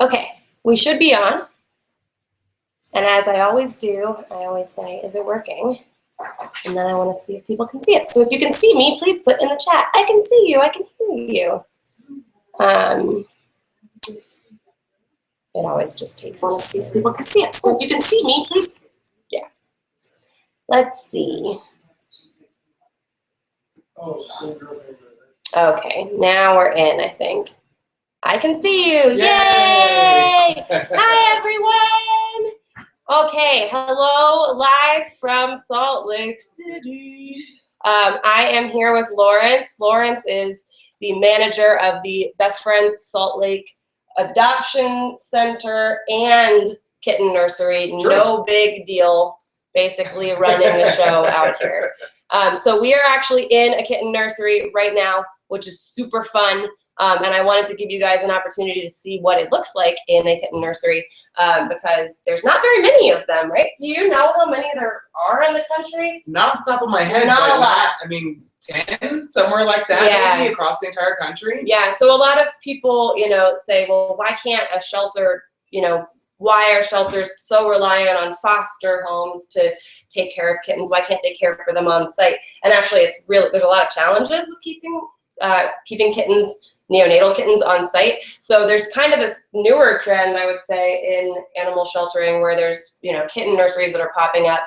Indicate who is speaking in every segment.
Speaker 1: Okay, we should be on. And as I always do, I always say, is it working? And then I want to see if people can see it. So if you can see me, please put in the chat. I can see you. I can hear you. It always just takes. I want to see if people can see it. So if you can see me, please. Yeah. Let's see. Okay, now we're in, I think. I can see you. Yay! Hi, everyone. Okay, hello, live from Salt Lake City. I am here with Lawrence. Lawrence is the manager of the Best Friends Salt Lake Adoption Center and Kitten Nursery. True. No big deal, basically running the show out here. So we are actually in a kitten nursery right now, which is super fun. And I wanted to give you guys an opportunity to see what it looks like in a kitten nursery because there's not very many of them, right? Do you know how many there are in the country?
Speaker 2: Not off the top of my head.
Speaker 1: Not a lot.
Speaker 2: I mean, 10, somewhere like that, yeah. Maybe across the entire country.
Speaker 1: Yeah, so a lot of people, say, well, why can't a shelter, why are shelters so reliant on foster homes to take care of kittens? Why can't they care for them on site? And actually, there's a lot of challenges with keeping kittens, neonatal kittens, on site. So there's kind of this newer trend, I would say, in animal sheltering where there's, kitten nurseries that are popping up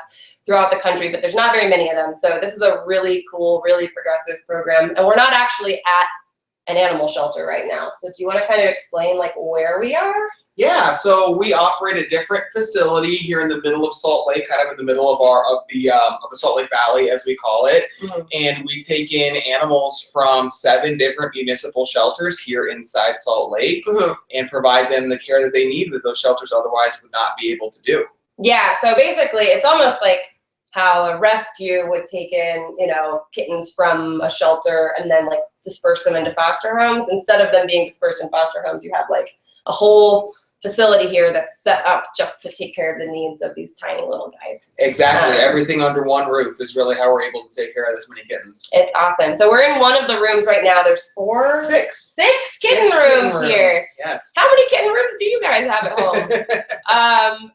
Speaker 1: throughout the country, but there's not very many of them. So this is a really cool, really progressive program. And we're not actually at an animal shelter right now. So do you want to kind of explain where we are?
Speaker 2: Yeah, so we operate a different facility here in the middle of Salt Lake, kind of in the middle of the Salt Lake Valley, as we call it. Mm-hmm. And we take in animals from 7 different municipal shelters here inside Salt Lake, mm-hmm. and provide them the care that they need that those shelters otherwise would not be able to do.
Speaker 1: Yeah, so basically it's almost like how a rescue would take in, kittens from a shelter and then disperse them into foster homes. Instead of them being dispersed in foster homes, you have a whole facility here that's set up just to take care of the needs of these tiny little guys.
Speaker 2: Exactly. Everything under one roof is really how we're able to take care of this many kittens.
Speaker 1: It's awesome. So we're in one of the rooms right now. There's 6 kitten rooms here.
Speaker 2: Yes.
Speaker 1: How many kitten rooms do you guys have at home?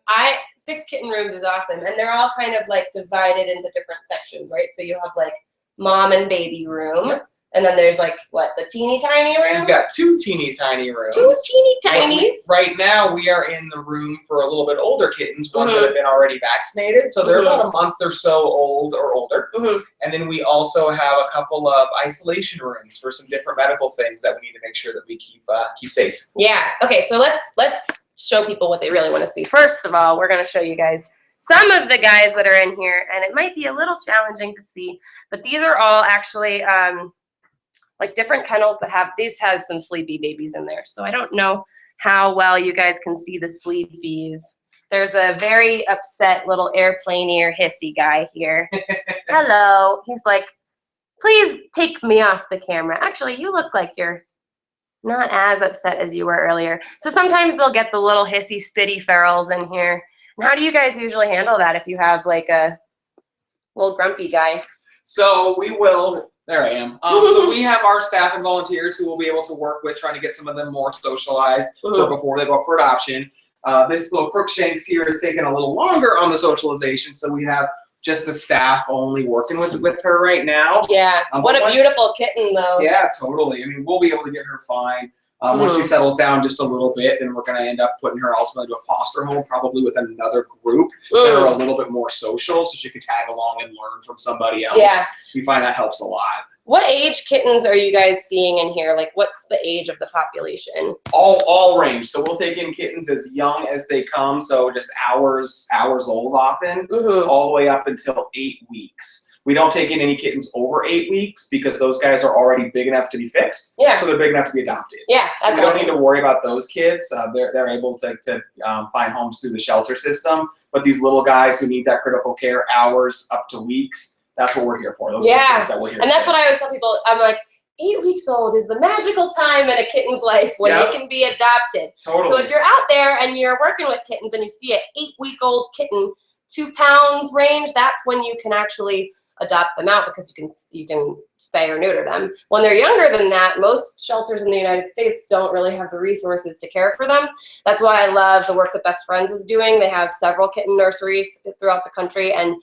Speaker 1: 6 kitten rooms is awesome. And they're all kind of divided into different sections, right? So you have mom and baby room. Yep. And then there's the teeny tiny room?
Speaker 2: We've got 2 teeny tiny rooms.
Speaker 1: 2 teeny tinies?
Speaker 2: Right now we are in the room for a little bit older kittens, ones that have been already vaccinated. So they're about a month or so old or older. Mm-hmm. And then we also have a couple of isolation rooms for some different medical things that we need to make sure that we keep safe.
Speaker 1: Yeah. Okay, so let's show people what they really want to see. First of all, we're going to show you guys some of the guys that are in here, and it might be a little challenging to see, but these are all actually different kennels that has some sleepy babies in there. So I don't know how well you guys can see the sleepies. There's a very upset little airplane ear hissy guy here. Hello. He's like, please take me off the camera. Actually, you look like you're not as upset as you were earlier. So sometimes they'll get the little hissy spitty ferals in here. And how do you guys usually handle that if you have a little grumpy guy?
Speaker 2: So we will, there I am. So we have our staff and volunteers who will be able to work with trying to get some of them more socialized before they go up for adoption. This little Crookshanks here is taking a little longer on the socialization, so we have just the staff only working with her right now.
Speaker 1: Yeah, what a beautiful kitten though.
Speaker 2: Yeah, totally. I mean, we'll be able to get her fine. Once she settles down just a little bit, then we're going to end up putting her ultimately to a foster home, probably with another group that are a little bit more social, so she could tag along and learn from somebody else. Yeah. We find that helps a lot.
Speaker 1: What age kittens are you guys seeing in here? What's the age of the population?
Speaker 2: All range. So we'll take in kittens as young as they come, so just hours old often, all the way up until 8 weeks. We don't take in any kittens over 8 weeks because those guys are already big enough to be fixed. Yeah. So they're big enough to be adopted.
Speaker 1: Yeah.
Speaker 2: So we don't need to worry about those kids. They're able to find homes through the shelter system. But these little guys who need that critical care, hours up to weeks, that's what we're here for. Those are the things that we're here
Speaker 1: and that's what I always tell people. I'm like, 8 weeks old is the magical time in a kitten's life when they can be adopted. Totally. So if you're out there and you're working with kittens and you see an 8-week-old kitten, 2 pounds range, that's when you can actually adopt them out because you can spay or neuter them. When they're younger than that, most shelters in the United States don't really have the resources to care for them. That's why I love the work that Best Friends is doing. They have several kitten nurseries throughout the country, and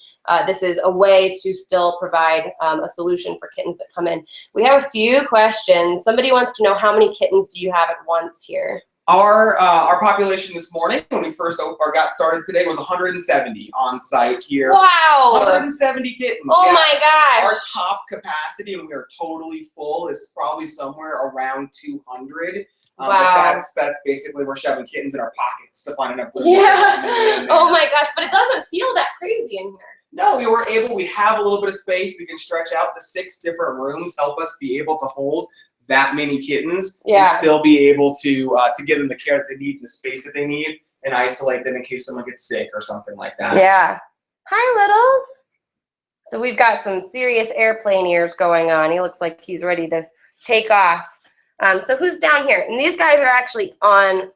Speaker 1: this is a way to still provide a solution for kittens that come in. We have a few questions. Somebody wants to know, how many kittens do you have at once here?
Speaker 2: Our population this morning, when we first got started today, was 170 on site here.
Speaker 1: Wow!
Speaker 2: 170 kittens.
Speaker 1: Oh my gosh!
Speaker 2: Our top capacity, when we are totally full, is probably somewhere around 200.
Speaker 1: Wow.
Speaker 2: But that's basically we're shoving kittens in our pockets to find enough room.
Speaker 1: Yeah. Oh my gosh! But it doesn't feel that crazy in here.
Speaker 2: No, we have a little bit of space. We can stretch out. The 6 different rooms help us be able to hold that many kittens and still be able to give them the care that they need, the space that they need, and isolate them in case someone gets sick or something like that.
Speaker 1: Yeah. Hi, littles. So we've got some serious airplane ears going on. He looks like he's ready to take off. So who's down here? And these guys are actually on,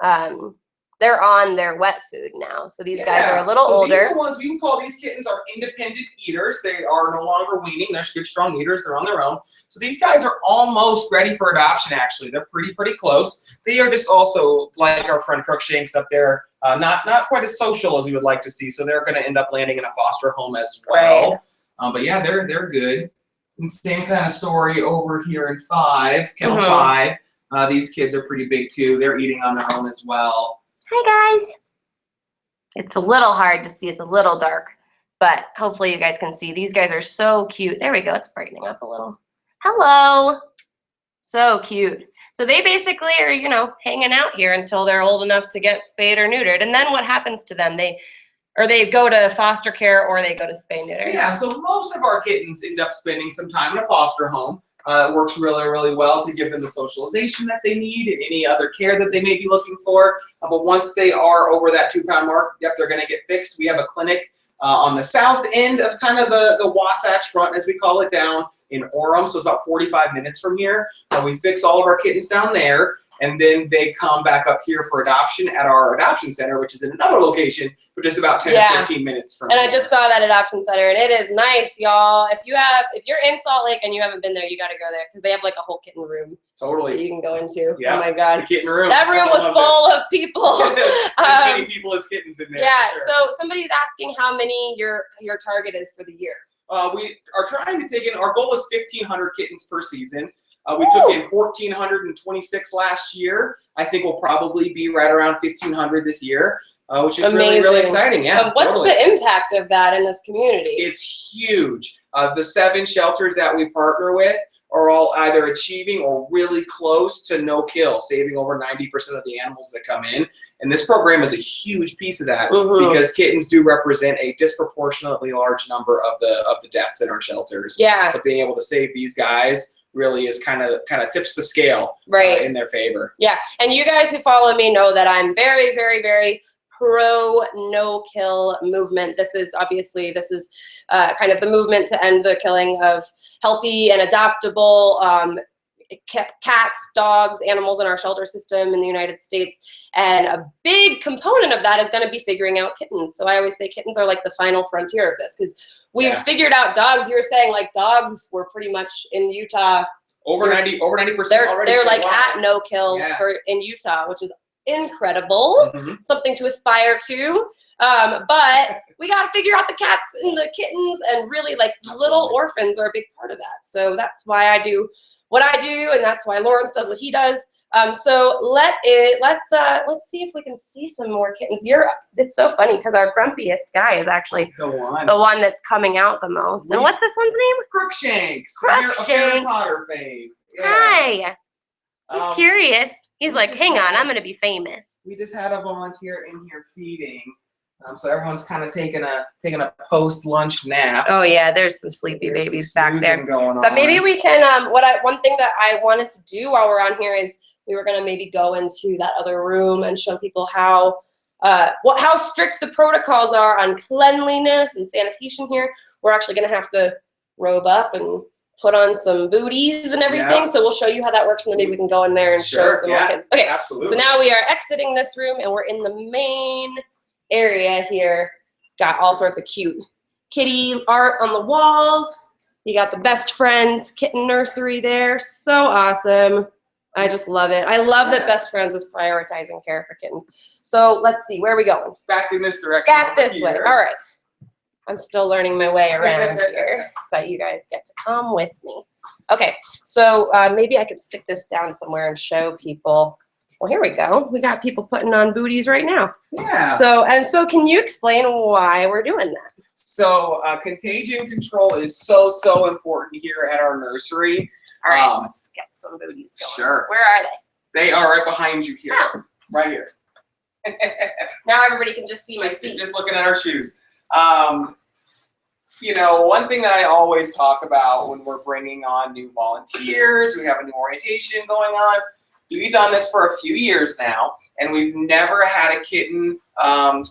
Speaker 1: they're on their wet food now. So these guys are a little older.
Speaker 2: These are ones, we can call these kittens our independent eaters. They are no longer weaning. They're good, strong eaters. They're on their own. So these guys are almost ready for adoption, actually. They're pretty close. They are just also, like our friend Crookshanks up there, not quite as social as we would like to see. So they're going to end up landing in a foster home as well. Right. But yeah, they're good. And same kind of story over here in 5, kennel 5. These kids are pretty big too. They're eating on their own as well.
Speaker 1: Hi, guys. It's a little hard to see. It's a little dark, but hopefully you guys can see. These guys are so cute. There we go. It's brightening up a little. Hello. So cute. So they basically are, you know, hanging out here until they're old enough to get spayed or neutered. And then what happens to them? They go to foster care or they go to spay neuter.
Speaker 2: Yeah, so most of our kittens end up spending some time in a foster home. It works really well to give them the socialization that they need and any other care that they may be looking for. But once they are over that 2-pound mark, yep, they're going to get fixed. We have a clinic on the south end of kind of the Wasatch Front, as we call it, down in Orem. So it's about 45 minutes from here. We fix all of our kittens down there, and then they come back up here for adoption at our adoption center, which is in another location, but just about 10 to 15 minutes from here.
Speaker 1: I just saw that adoption center, and it is nice, y'all. If you're in Salt Lake and you haven't been there, you got to go there because they have like a whole kitten room.
Speaker 2: Totally.
Speaker 1: That you can go into.
Speaker 2: Yeah.
Speaker 1: Oh my God.
Speaker 2: The kitten room.
Speaker 1: That room was full of people.
Speaker 2: As many people as kittens in there.
Speaker 1: Yeah.
Speaker 2: For sure.
Speaker 1: So somebody's asking how many your target is for the year.
Speaker 2: We are trying to take in, our goal is 1,500 kittens per season. We took in 1,426 last year. I think we'll probably be right around 1,500 this year, which is really exciting. Yeah.
Speaker 1: What's the impact of that in this community?
Speaker 2: It's huge. The 7 shelters that we partner with are all either achieving or really close to no kill, saving over 90% of the animals that come in. And this program is a huge piece of that because kittens do represent a disproportionately large number of the deaths in our shelters. Yeah. So being able to save these guys really is kind of tips the scale in their favor. Yeah.
Speaker 1: And you guys who follow me know that I'm very, very, very pro no-kill movement. This is kind of the movement to end the killing of healthy and adoptable cats, dogs, animals in our shelter system in the United States. And a big component of that is going to be figuring out kittens. So I always say kittens are like the final frontier of this because we've figured out dogs. You were saying like dogs were pretty much in Utah.
Speaker 2: Over 90% already.
Speaker 1: They're like at no-kill in Utah, which is incredible, something to aspire to. But we got to figure out the cats and the kittens, and really like little orphans are a big part of that. So that's why I do what I do, and that's why Lawrence does what he does. So let's see if we can see some more kittens. It's so funny because our grumpiest guy is actually the one that's coming out the most. And what's this one's name?
Speaker 2: Crookshanks.
Speaker 1: Crookshanks.
Speaker 2: Harry Potter fame. Yeah.
Speaker 1: Hi. He's curious. He's like, hang on, I'm gonna be famous.
Speaker 2: We just had a volunteer in here feeding. So everyone's kind of taking a post-lunch nap.
Speaker 1: Oh yeah, there's some sleepy babies back there.
Speaker 2: But
Speaker 1: maybe we can. One thing that I wanted to do while we're on here is we were gonna maybe go into that other room and show people how strict the protocols are on cleanliness and sanitation here. We're actually gonna have to robe up and put on some booties and everything. So we'll show you how that works, and then maybe we can go in there and show some more kids. Okay, absolutely. So now we are exiting this room and we're in the main area here. Got all sorts of cute kitty art on the walls. You got the best friends Kitten Nursery there. So awesome. I just love it. I love that Best Friends is prioritizing care for kittens. So let's see, where are we going?
Speaker 2: Back in this direction.
Speaker 1: Back this way. All right. I'm still learning my way around here, but you guys get to come with me. Okay, so maybe I could stick this down somewhere and show people. Well, here we go. We got people putting on booties right now.
Speaker 2: Yeah.
Speaker 1: So can you explain why we're doing that?
Speaker 2: So contagion control is so important here at our nursery.
Speaker 1: All right, let's get some booties going.
Speaker 2: Sure.
Speaker 1: Where are they?
Speaker 2: They are right behind you here.
Speaker 1: Oh.
Speaker 2: Right here.
Speaker 1: Now everybody can just see my feet.
Speaker 2: Just looking at our shoes. You know, one thing that I always talk about when we're bringing on new volunteers, we have a new orientation going on. We've done this for a few years now, and we've never had a kitten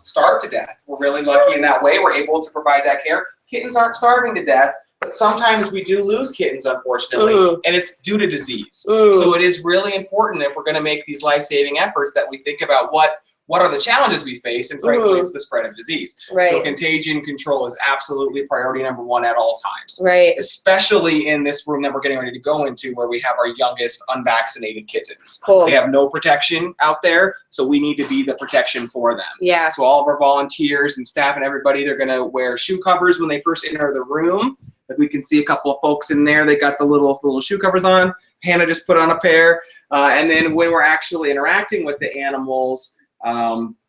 Speaker 2: starve to death. We're really lucky in that way. We're able to provide that care. Kittens aren't starving to death, but sometimes we do lose kittens, unfortunately, and it's due to disease. So it is really important if we're going to make these life-saving efforts that we think about what are the challenges we face, and frankly, it's the spread of disease.
Speaker 1: Right.
Speaker 2: So contagion control is absolutely priority number one at all times.
Speaker 1: Right.
Speaker 2: Especially in this room that we're getting ready to go into where we have our youngest unvaccinated kittens.
Speaker 1: Cool.
Speaker 2: They have no protection out there, so we need to be the protection for them.
Speaker 1: Yeah.
Speaker 2: So all of our volunteers and staff and everybody, they're gonna wear shoe covers when they first enter the room. Like we can see a couple of folks in there, they got the little shoe covers on. Hannah just put on a pair. And then when we're actually interacting with the animals,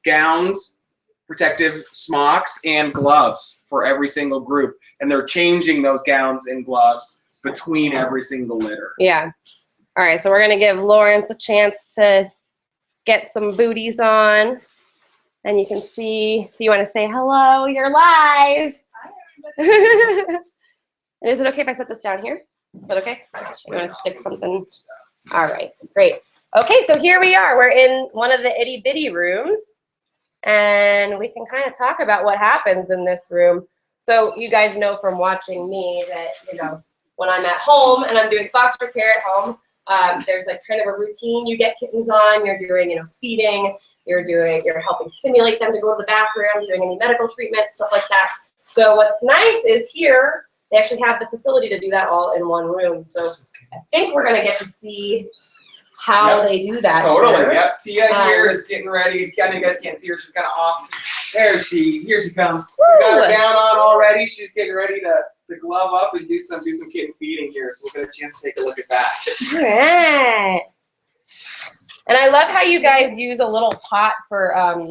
Speaker 2: gowns, protective smocks, and gloves for every single group. And they're changing those gowns and gloves between every single litter.
Speaker 1: Yeah. All right, so we're going to give Lawrence a chance to get some booties on. And you can see, do you want to say hello? You're live. Is it okay if I set this down here? Is that okay? You want to stick something? All right, great. Okay, so here we are. We're in one of the itty bitty rooms, and we can kind of talk about what happens in this room. So you guys know from watching me that, you know, when I'm at home and I'm doing foster care at home, there's like kind of a routine you get kittens on. You're doing, you know, feeding. You're helping stimulate them to go to the bathroom, doing any medical treatment, stuff like that. So what's nice is here they actually have the facility to do that all in one room. So I think we're gonna get to see how they do that.
Speaker 2: Totally.
Speaker 1: Here.
Speaker 2: Yep. Tia here is getting ready. I know you guys can't see her. She's kind of off. Here she comes. She's got her gown on already. She's getting ready to glove up and do some kitten feeding here. So we'll get a chance to take a look at that.
Speaker 1: All right. And I love how you guys use a little pot for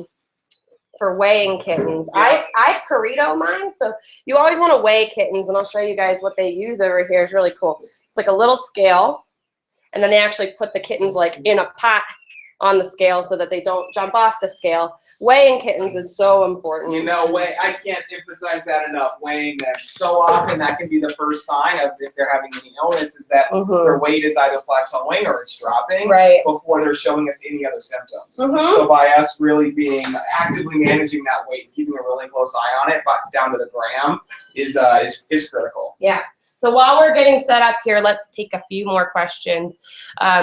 Speaker 1: weighing kittens.
Speaker 2: Yeah.
Speaker 1: I Pareto mine, so you always want to weigh kittens, and I'll show you guys what they use over here. It's really cool. It's like a little scale, and then they actually put the kittens like in a pot on the scale so that they don't jump off the scale. Weighing kittens is so important.
Speaker 2: You know, I can't emphasize that enough. Weighing them so often, that can be the first sign of if they're having any illness, is that their weight is either plateauing or it's dropping before they're showing us any other symptoms. So by us really being actively managing that weight and keeping a really close eye on it, down to the gram, is critical.
Speaker 1: Yeah. So while we're getting set up here, let's take a few more questions.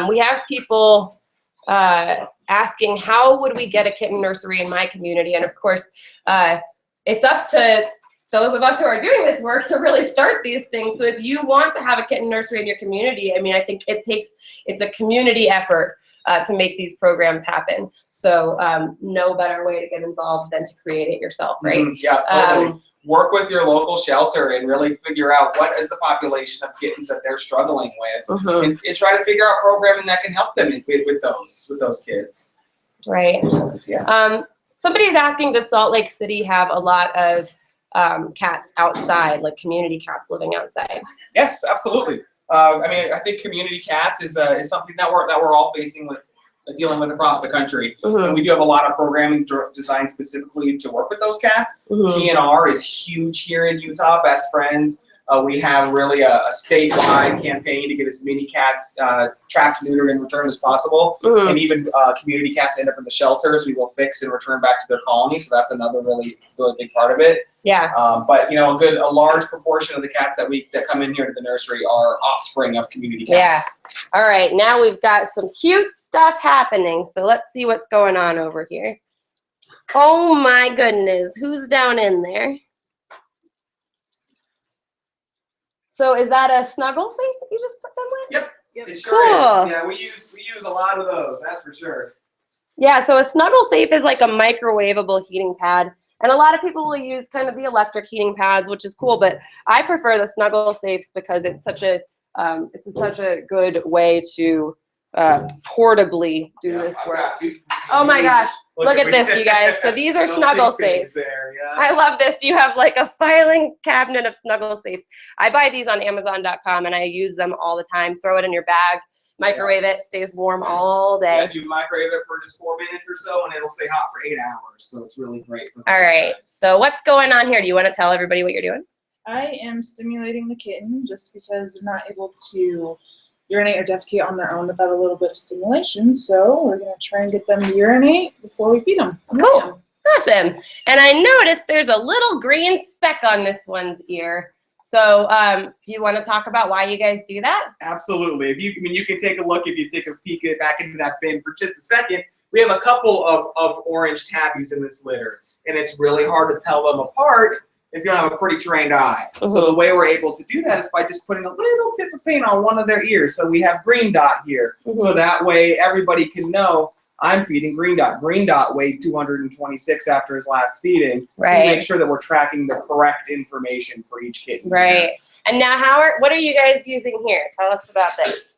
Speaker 1: We have people asking, how would we get a kitten nursery in my community? And of course, it's up to those of us who are doing this work to really start these things. So if you want to have a kitten nursery in your community, I mean, I think it's a community effort to make these programs happen. So no better way to get involved than to create it yourself, right?
Speaker 2: Yeah, totally. Work with your local shelter and really figure out what is the population of kittens that they're struggling with, and try to figure out programming that can help them with those kids.
Speaker 1: Right. Somebody's asking, does Salt Lake City have a lot of cats outside, like community cats living outside?
Speaker 2: Yes, absolutely. I mean, I think community cats is something that we're all facing with. Dealing with across the country. And we do have a lot of programming designed specifically to work with those cats. TNR is huge here in Utah, Best Friends. We have really a statewide campaign to get as many cats trapped, neutered, and returned as possible. And even community cats end up in the shelters, we will fix and return back to their colony. So that's another really big part of it.
Speaker 1: Yeah.
Speaker 2: But you know, a large proportion of the cats that come in here to the nursery are offspring of community cats.
Speaker 1: Yeah. All right, now we've got some cute stuff happening. So let's see what's going on over here. Oh my goodness, who's down in there? So is that a snuggle safe that you just put them with?
Speaker 2: Yep. It sure
Speaker 1: Cool.
Speaker 2: is. Yeah, we use a lot of those, that's for sure.
Speaker 1: Yeah, so a snuggle safe is like a microwavable heating pad. And a lot of people will use kind of the electric heating pads, which is cool, but I prefer the snuggle safes because it's such a good way to portably do this work. Oh my gosh, look at this, you guys. So these are snuggle safes.
Speaker 2: There, yeah.
Speaker 1: I love this. You have like a filing cabinet of snuggle safes. I buy these on Amazon.com and I use them all the time. Throw it in your bag, microwave it, stays warm all day.
Speaker 2: Yeah, you microwave it for just 4 minutes or so and it'll stay hot for 8 hours. So it's really great.
Speaker 1: All right, so what's going on here? Do you want to tell everybody what you're doing?
Speaker 3: I am stimulating the kitten just because they're not able to urinate or defecate on their own without a little bit of stimulation. So we're going to try and get them to urinate before we feed them.
Speaker 1: Cool. Awesome. And I noticed there's a little green speck on this one's ear. So do you want to talk about why you guys do that?
Speaker 2: Absolutely. You can take a look, if you take a peek back into that bin for just a second. We have a couple of orange tabbies in this litter, and it's really hard to tell them apart if you don't have a pretty trained eye.
Speaker 1: Mm-hmm.
Speaker 2: So the way we're able to do that is by just putting a little tip of paint on one of their ears. So we have green dot here.
Speaker 1: Mm-hmm.
Speaker 2: So that way everybody can know I'm feeding green dot. Green dot weighed 226 after his last feeding.
Speaker 1: Right.
Speaker 2: So we make sure that we're tracking the correct information for each kitten.
Speaker 1: Right. And now what are you guys using here? Tell us about this.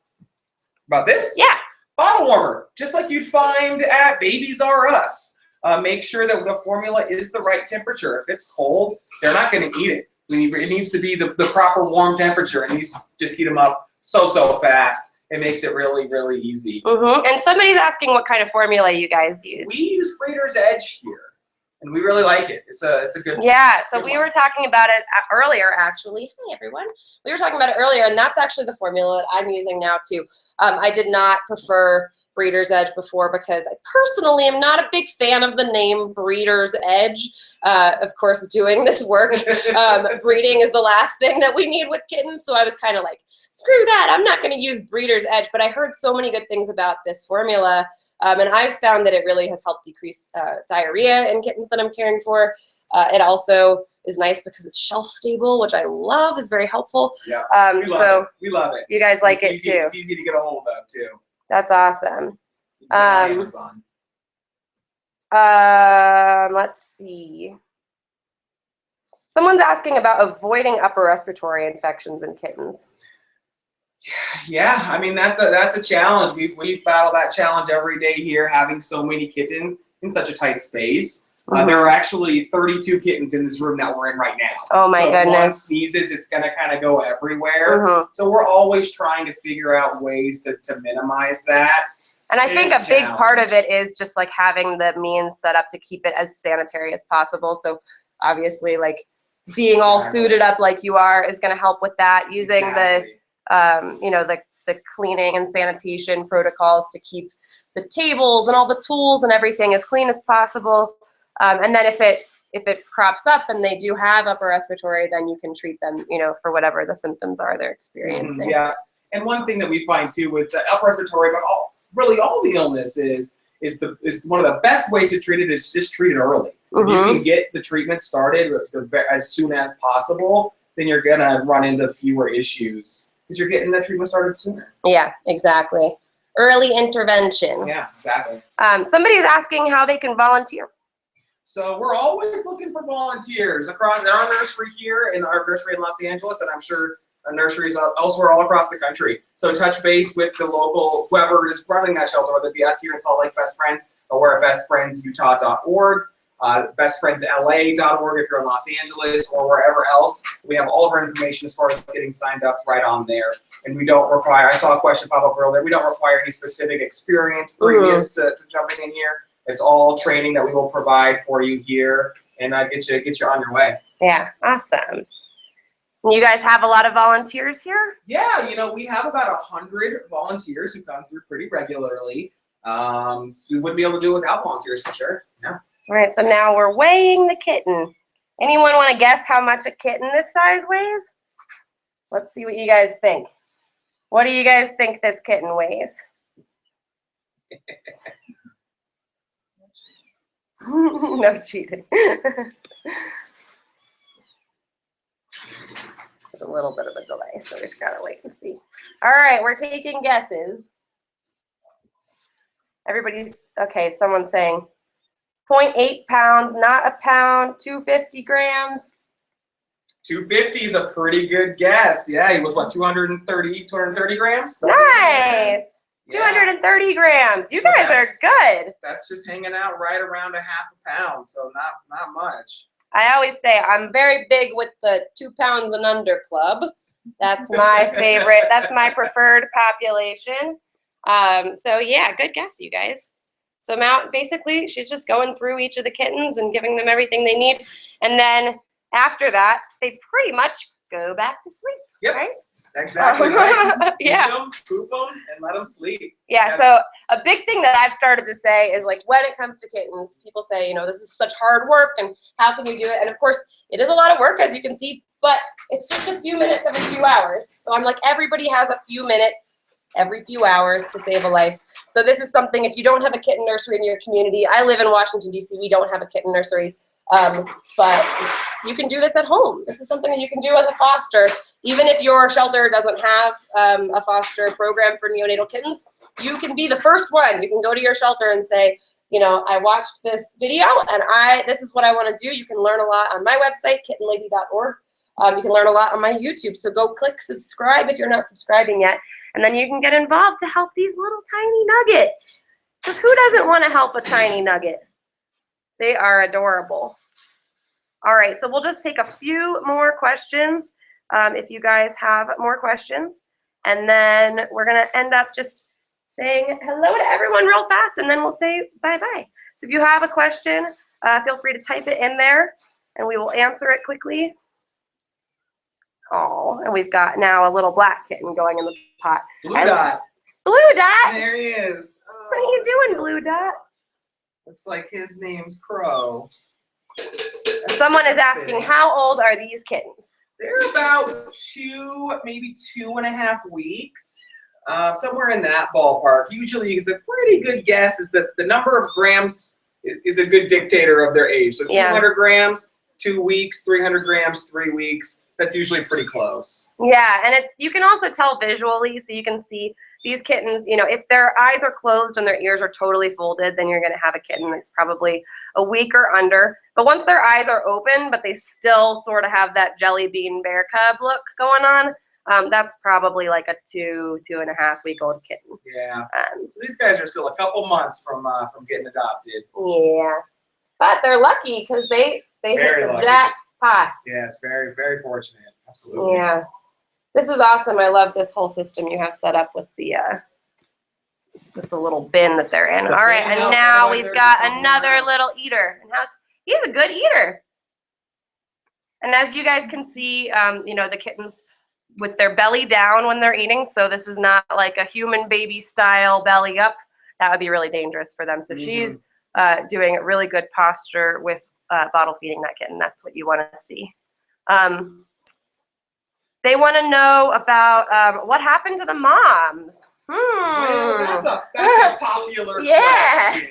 Speaker 2: About this?
Speaker 1: Yeah.
Speaker 2: Bottle warmer, just like you'd find at Babies R Us. Make sure that the formula is the right temperature. If it's cold, they're not going to eat it. It needs to be the proper warm temperature, and these just heat them up so fast. It makes it really, really easy.
Speaker 1: Mm-hmm. And somebody's asking what kind of formula you guys use.
Speaker 2: We use Breeder's Edge here, and we really like it. It's a good.
Speaker 1: Yeah, so
Speaker 2: good
Speaker 1: we
Speaker 2: one.
Speaker 1: were talking about it earlier, actually. Hi, everyone. We were talking about it earlier, and that's actually the formula that I'm using now, too. I did not prefer Breeder's Edge before because I personally am not a big fan of the name Breeder's Edge. Of course, doing this work, breeding is the last thing that we need with kittens, so I was kind of like, screw that, I'm not going to use Breeder's Edge, but I heard so many good things about this formula, and I've found that it really has helped decrease diarrhea in kittens that I'm caring for. It also is nice because it's shelf stable, which I love, is very helpful.
Speaker 2: Yeah, we love it.
Speaker 1: You guys like it
Speaker 2: easy,
Speaker 1: too.
Speaker 2: It's easy to get a hold of too.
Speaker 1: That's awesome.
Speaker 2: On Amazon.
Speaker 1: Let's see. Someone's asking about avoiding upper respiratory infections in kittens.
Speaker 2: Yeah, I mean that's a challenge. We've battled that challenge every day here, having so many kittens in such a tight space. There are actually 32 kittens in this room that we're in right now.
Speaker 1: Oh my goodness!
Speaker 2: If one sneezes, it's gonna kind of go everywhere. So we're always trying to figure out ways to minimize that.
Speaker 1: And I think a big part of it is just like having the means set up to keep it as sanitary as possible. So obviously, like being all suited up like you are is going to help with that. Using the cleaning and sanitation protocols to keep the tables and all the tools and everything as clean as possible. And then if it crops up and they do have upper respiratory, then you can treat them, for whatever the symptoms are they're experiencing.
Speaker 2: Yeah. And one thing that we find too with the upper respiratory, but really all the illness is one of the best ways to treat it is just treat it early. If you can get the treatment started as soon as possible, then you're gonna run into fewer issues because you're getting the treatment started sooner.
Speaker 1: Yeah, exactly. Early intervention.
Speaker 2: Yeah, exactly.
Speaker 1: Somebody's asking how they can volunteer.
Speaker 2: So we're always looking for volunteers across our nursery here, in our nursery in Los Angeles, and I'm sure nurseries elsewhere all across the country. So touch base with the local, whoever is running that shelter, whether it be us here in Salt Lake Best Friends, or we're at bestfriendsutah.org, bestfriendsla.org if you're in Los Angeles, or wherever else. We have all of our information as far as getting signed up right on there. And we don't require, I saw a question pop up earlier, we don't require any specific experience previous to jumping in here. It's all training that we will provide for you here, and get you on your way.
Speaker 1: Yeah, awesome. You guys have a lot of volunteers here?
Speaker 2: Yeah, we have about 100 volunteers who come through pretty regularly. We wouldn't be able to do it without volunteers for sure. Yeah.
Speaker 1: All right, so now we're weighing the kitten. Anyone want to guess how much a kitten this size weighs? Let's see what you guys think. What do you guys think this kitten weighs? No cheating. There's a little bit of a delay, so we just gotta wait and see. All right, we're taking guesses. Everybody's, okay, someone's saying 0.8 pounds, not a pound, 250 grams.
Speaker 2: 250 is a pretty good guess. Yeah, he was what, 230 grams?
Speaker 1: Nice.
Speaker 2: Yeah.
Speaker 1: 230 grams. You
Speaker 2: So
Speaker 1: guys are good.
Speaker 2: That's just hanging out right around a half a pound, so not much.
Speaker 1: I always say I'm very big with the 2 pounds and under club. That's my favorite. That's my preferred population. So yeah, good guess, you guys. So Mount, basically, she's just going through each of the kittens and giving them everything they need. And then after that, they pretty much go back to sleep.
Speaker 2: Yep.
Speaker 1: Right?
Speaker 2: Exactly right.
Speaker 1: Yeah.
Speaker 2: Feed them, poop them, and let them sleep.
Speaker 1: Yeah, so a big thing that I've started to say is, like, when it comes to kittens, people say, you know, this is such hard work and how can you do it? And of course, it is a lot of work, as you can see, but it's just a few minutes every few hours. So I'm like, everybody has a few minutes every few hours to save a life. So this is something, if you don't have a kitten nursery in your community, I live in Washington, D.C., we don't have a kitten nursery, but you can do this at home. This is something that you can do as a foster. Even if your shelter doesn't have a foster program for neonatal kittens, you can be the first one. You can go to your shelter and say, you know, I watched this video and this is what I want to do. You can learn a lot on my website, kittenlady.org. You can learn a lot on my YouTube. So go click subscribe if you're not subscribing yet. And then you can get involved to help these little tiny nuggets. Because who doesn't want to help a tiny nugget? They are adorable. All right, so we'll just take a few more questions if you guys have more questions. And then we're going to end up just saying hello to everyone real fast, and then we'll say bye-bye. So if you have a question, feel free to type it in there, and we will answer it quickly. Oh, and we've got now a little black kitten going in the pot.
Speaker 2: Blue Dot.
Speaker 1: Blue Dot?
Speaker 2: There he is. Oh,
Speaker 1: What are you doing, Blue Dot?
Speaker 2: Looks like his name's Crow.
Speaker 1: Someone is asking, how old are these kittens?
Speaker 2: They're about maybe 2.5 weeks, somewhere in that ballpark. Usually, it's a pretty good guess is that the number of grams is a good dictator of their age. So 200 grams, 2 weeks, 300 grams, 3 weeks. That's usually pretty close.
Speaker 1: Yeah, and you can also tell visually, so you can see these kittens, you know, if their eyes are closed and their ears are totally folded, then you're going to have a kitten that's probably a week or under. But once their eyes are open, but they still sort of have that jelly bean bear cub look going on, that's probably like a 2.5 week old kitten.
Speaker 2: Yeah. So these guys are still a couple months from getting adopted.
Speaker 1: Yeah, but they're lucky because they hit the jackpot.
Speaker 2: Yes, very, very fortunate. Absolutely.
Speaker 1: Yeah. This is awesome. I love this whole system you have set up with the little bin that they're in. All right, and now we've got another little eater. And he's a good eater. And as you guys can see, you know, the kittens with their belly down when they're eating. So this is not like a human baby style belly up. That would be really dangerous for them. So she's doing a really good posture with bottle feeding that kitten. That's what you want to see. They want to know about what happened to the moms.
Speaker 2: Well, that's a popular question.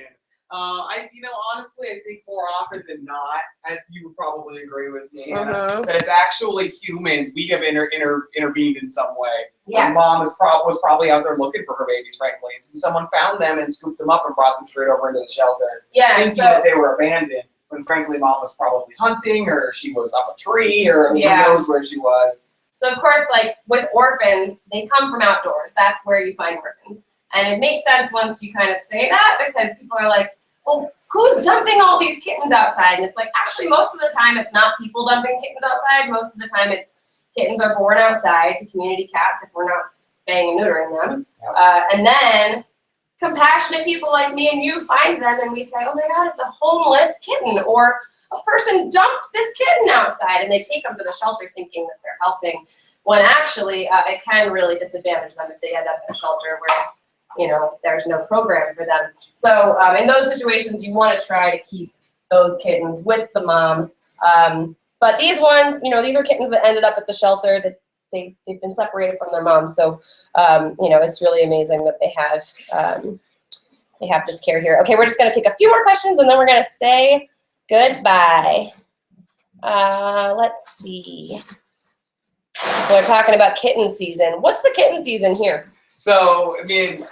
Speaker 2: Honestly, I think more often than not, you would probably agree with me, that it's actually humans. We have intervened in some way.
Speaker 1: Yes.
Speaker 2: Mom was probably out there looking for her babies, frankly, and someone found them and scooped them up and brought them straight over into the shelter, thinking that they were abandoned. When frankly, Mom was probably hunting, or she was up a tree, or who knows where she was.
Speaker 1: So of course, like with orphans, they come from outdoors. That's where you find orphans. And it makes sense once you kind of say that, because people are like, well, who's dumping all these kittens outside? And it's like, actually, most of the time, it's not people dumping kittens outside. Most of the time, it's kittens are born outside to community cats if we're not spaying and neutering them. And then compassionate people like me and you find them and we say, oh my God, it's a homeless kitten, or a person dumped this kitten outside, and they take them to the shelter thinking that they're helping, when actually it can really disadvantage them if they end up in a shelter where, you know, there's no program for them. So in those situations, you want to try to keep those kittens with the mom. But these ones, you know, these are kittens that ended up at the shelter that they've been separated from their mom. So, you know, it's really amazing that they have this care here. Okay, we're just going to take a few more questions, and then we're going to say goodbye. Let's see. We're talking about kitten season. What's the kitten season here?
Speaker 2: So, I mean,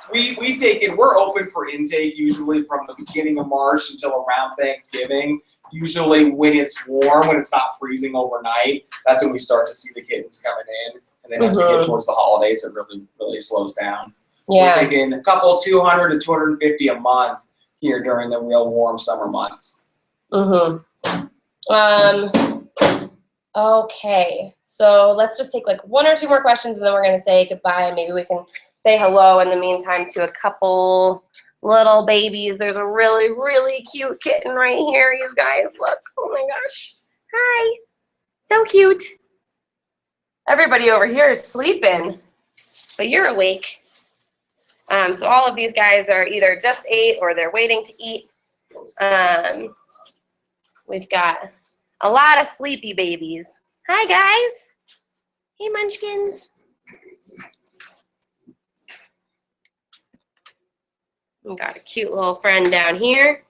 Speaker 2: we're open for intake usually from the beginning of March until around Thanksgiving. Usually when it's warm, when it's not freezing overnight, that's when we start to see the kittens coming in. And then as we get towards the holidays, it really slows down.
Speaker 1: Yeah.
Speaker 2: We're taking a couple 200 to 250 a month here during the real warm summer months.
Speaker 1: Okay, so let's just take like 1 or 2 more questions and then we're going to say goodbye, and maybe we can say hello in the meantime to a couple little babies. There's a really, really cute kitten right here, you guys. Look. Oh my gosh. Hi. So cute. Everybody over here is sleeping, but you're awake. So all of these guys are either just ate or they're waiting to eat. We've got a lot of sleepy babies. Hi, guys. Hey, munchkins. We've got a cute little friend down here.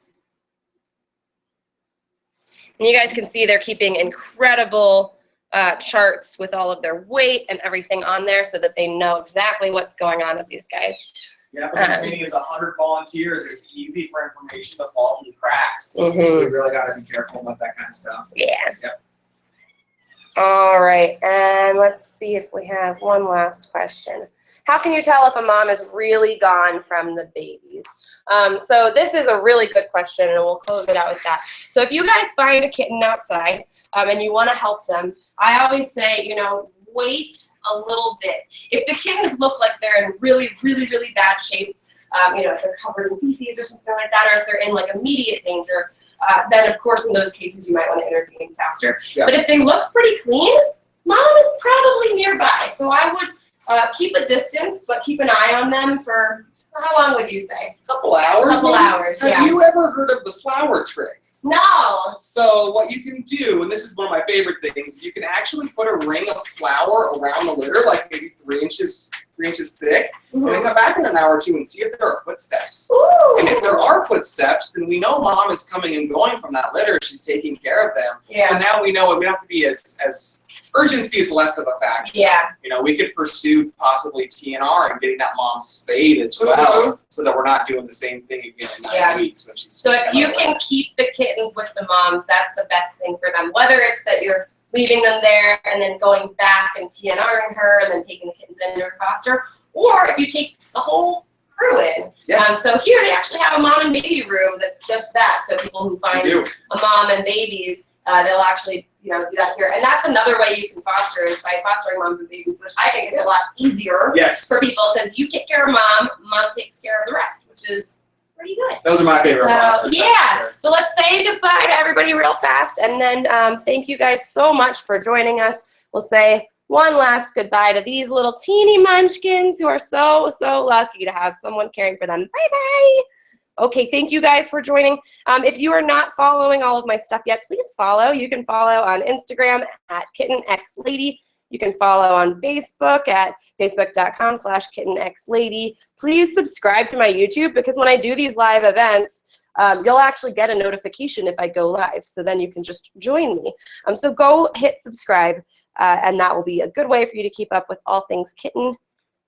Speaker 1: And you guys can see they're keeping incredible charts with all of their weight and everything on there so that they know exactly what's going on with these guys.
Speaker 2: Yeah, but as many as 100 volunteers, it's easy for information to fall through the cracks. So you really got to be careful about that kind of stuff.
Speaker 1: Yeah.
Speaker 2: Yep.
Speaker 1: All right, and let's see if we have one last question. How can you tell if a mom is really gone from the babies? So this is a really good question, and we'll close it out with that. So if you guys find a kitten outside and you want to help them, I always say, you know, wait a little bit. If the kittens look like they're in really, really, really bad shape, you know, if they're covered in feces or something like that, or if they're in like immediate danger, then of course in those cases you might want to intervene faster.
Speaker 2: Yeah.
Speaker 1: But if they look pretty clean, mom is probably nearby. So I would keep a distance, but keep an eye on them for, how long would you say?
Speaker 2: A couple hours.
Speaker 1: Couple hours, yeah.
Speaker 2: Have you ever heard of the flower trick?
Speaker 1: No.
Speaker 2: So what you can do, and this is one of my favorite things, is you can actually put a ring of flour around the litter, like maybe 3 inches thick, and then come back in an hour or 2 and see if there are footsteps.
Speaker 1: Ooh.
Speaker 2: And if there are footsteps, then we know mom is coming and going from that litter. She's taking care of them.
Speaker 1: Yeah.
Speaker 2: So now we know we don't have to be as urgency is less of a factor.
Speaker 1: Yeah.
Speaker 2: You know, we could pursue possibly TNR and getting that mom spayed as well, so that we're not doing the same thing again in 9 weeks when she's.
Speaker 1: So if you can keep the kittens with the moms, that's the best thing for them. Whether it's that you're leaving them there and then going back and TNRing her and then taking the kittens into her foster, or if you take the whole crew in.
Speaker 2: Yes.
Speaker 1: So here they actually have a mom and baby room that's just that. So people who find a mom and babies, they'll actually, you know, do that here. And that's another way you can foster is by fostering moms and babies, which I think is a lot easier for people because you take care of mom takes care of the rest, which is pretty good.
Speaker 2: Those are my favorite fosters.
Speaker 1: Yeah.
Speaker 2: Sure.
Speaker 1: So let's say goodbye to everybody real fast, and then thank you guys so much for joining us. We'll say one last goodbye to these little teeny munchkins who are so, so lucky to have someone caring for them. Bye-bye. Okay, thank you guys for joining. If you are not following all of my stuff yet, please follow. You can follow on Instagram at KittenXLady. You can follow on Facebook at facebook.com/KittenXLady. Please subscribe to my YouTube because when I do these live events, you'll actually get a notification if I go live. So then you can just join me. So go hit subscribe, and that will be a good way for you to keep up with all things kitten.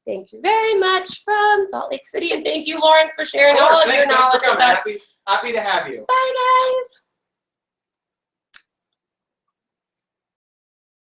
Speaker 1: Thank you very much from Salt Lake City, and thank you, Lawrence, for sharing all of your knowledge with us.
Speaker 2: Happy to have you.
Speaker 1: Bye, guys.